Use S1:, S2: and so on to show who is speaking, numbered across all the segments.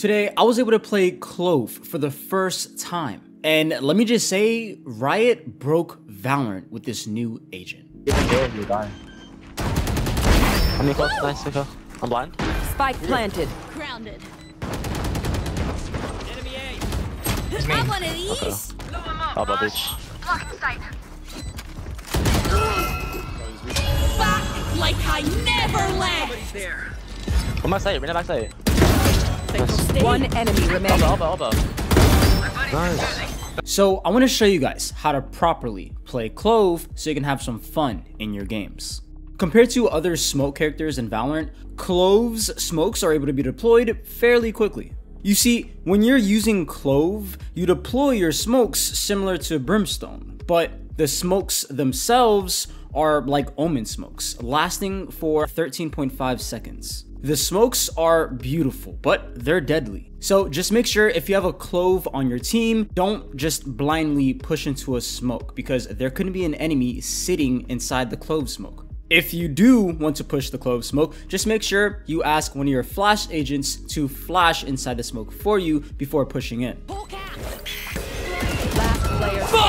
S1: Today, I was able to play Clove for the first time. And let me just say, Riot broke Valorant with this new agent.
S2: You're dying. I'm close, nice, okay. I'm blind.
S3: Spike planted.
S4: Grounded.
S5: Enemy A.
S4: Have one of these.
S2: Okay. Elbow bitch.
S4: Blocking sight. Back like I never left.
S5: There.
S2: On my side, right back side.
S3: One enemy remaining.
S2: Elbow. Nice.
S1: So I want to show you guys how to properly play Clove so you can have some fun in your games. Compared to other smoke characters in Valorant, Clove's smokes are able to be deployed fairly quickly. You see, when you're using Clove, you deploy your smokes similar to Brimstone, but the smokes themselves are like Omen smokes, lasting for 13.5 seconds. The smokes are beautiful, but they're deadly. So just make sure if you have a Clove on your team, don't just blindly push into a smoke because there could be an enemy sitting inside the Clove smoke. If you do want to push the Clove smoke, just make sure you ask one of your flash agents to flash inside the smoke for you before pushing in.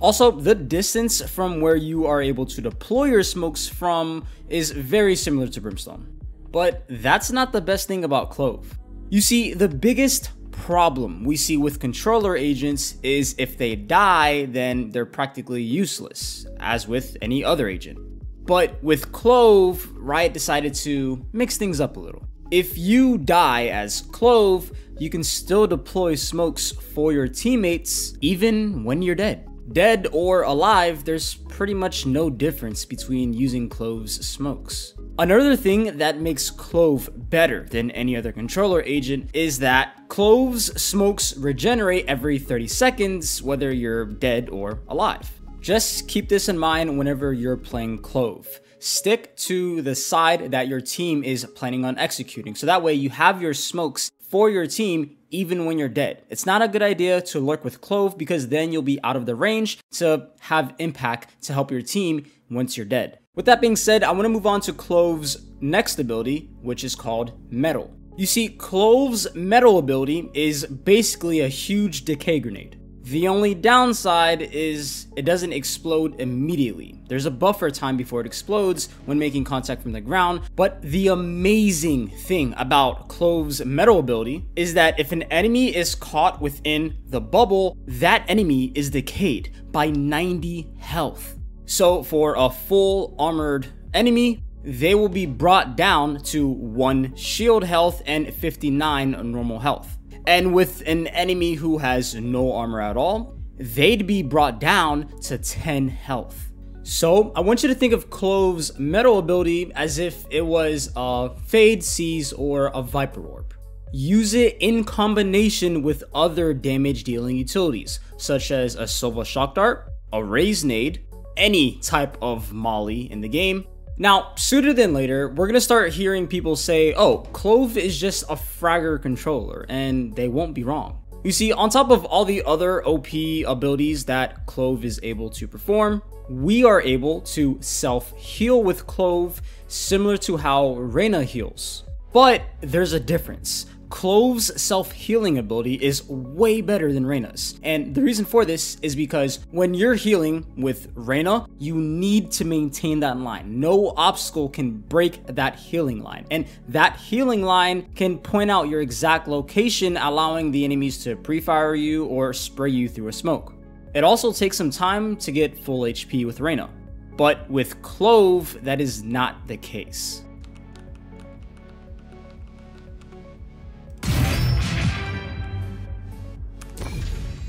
S1: Also, the distance from where you are able to deploy your smokes from is very similar to Brimstone. But that's not the best thing about Clove. You see, the biggest problem we see with controller agents is if they die, then they're practically useless, as with any other agent. But with Clove, Riot decided to mix things up a little. If you die as Clove, you can still deploy smokes for your teammates even when you're dead. Dead or alive, there's pretty much no difference between using Clove's smokes. Another thing that makes Clove better than any other controller agent is that Clove's smokes regenerate every 30 seconds, whether you're dead or alive. Just keep this in mind whenever you're playing Clove. Stick to the side that your team is planning on executing, so that way you have your smokes for your team even when you're dead. It's not a good idea to lurk with Clove because then you'll be out of the range to have impact to help your team once you're dead. With that being said, I want to move on to Clove's next ability, which is called Metal. You see, Clove's Metal ability is basically a huge decay grenade. The only downside is it doesn't explode immediately. There's a buffer time before it explodes when making contact from the ground, but the amazing thing about Clove's Metal ability is that if an enemy is caught within the bubble, that enemy is decayed by 90 health. So for a full armored enemy, they will be brought down to 1 shield health and 59 normal health. And with an enemy who has no armor at all, they'd be brought down to 10 health. So I want you to think of Clove's Metal ability as if it was a Fade, Seize, or a Viper Orb. Use it in combination with other damage dealing utilities, such as a Sova Shock Dart, a Raise Nade, any type of molly in the game. Now, sooner than later, we're gonna start hearing people say, oh, Clove is just a fragger controller, and they won't be wrong. You see, on top of all the other OP abilities that Clove is able to perform, we are able to self-heal with Clove, similar to how Reyna heals. But there's a difference. Clove's self-healing ability is way better than Reyna's. And the reason for this is because when you're healing with Reyna, you need to maintain that line. No obstacle can break that healing line. And that healing line can point out your exact location, allowing the enemies to pre-fire you or spray you through a smoke. It also takes some time to get full HP with Reyna. But with Clove, that is not the case.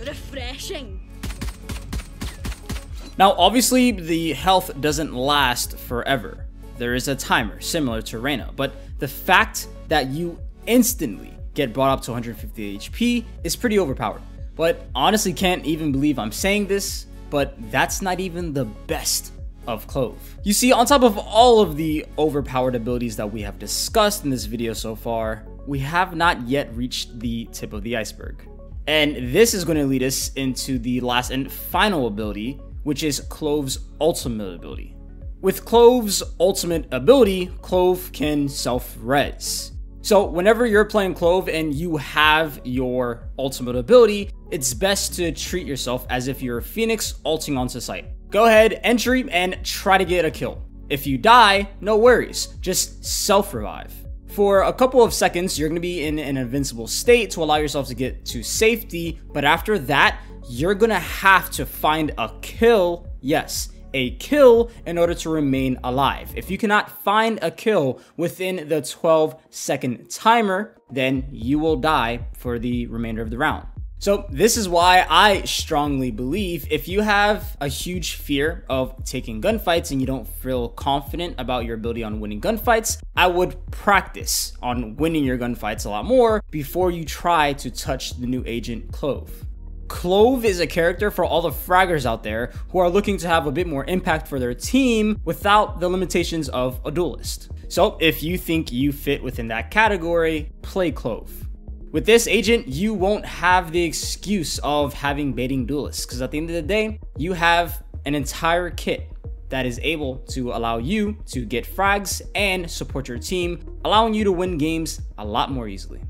S4: Refreshing.
S1: Now, obviously, the health doesn't last forever. There is a timer, similar to Reyna, but the fact that you instantly get brought up to 150 HP is pretty overpowered. But honestly, can't even believe I'm saying this, but that's not even the best of Clove. You see, on top of all of the overpowered abilities that we have discussed in this video so far, we have not yet reached the tip of the iceberg. And this is going to lead us into the last and final ability, which is Clove's ultimate ability. With Clove's ultimate ability, Clove can self-res. So whenever you're playing Clove and you have your ultimate ability, it's best to treat yourself as if you're a Phoenix ulting onto site. Go ahead, entry, and try to get a kill. If you die, no worries, just self-revive. For a couple of seconds, you're going to be in an invincible state to allow yourself to get to safety, but after that, you're going to have to find a kill, yes, a kill, in order to remain alive. If you cannot find a kill within the 12-second timer, then you will die for the remainder of the round. So this is why I strongly believe if you have a huge fear of taking gunfights and you don't feel confident about your ability on winning gunfights, I would practice on winning your gunfights a lot more before you try to touch the new agent Clove. Clove is a character for all the fraggers out there who are looking to have a bit more impact for their team without the limitations of a duelist. So if you think you fit within that category, play Clove. With this agent, you won't have the excuse of having baiting duelists, because at the end of the day, you have an entire kit that is able to allow you to get frags and support your team, allowing you to win games a lot more easily.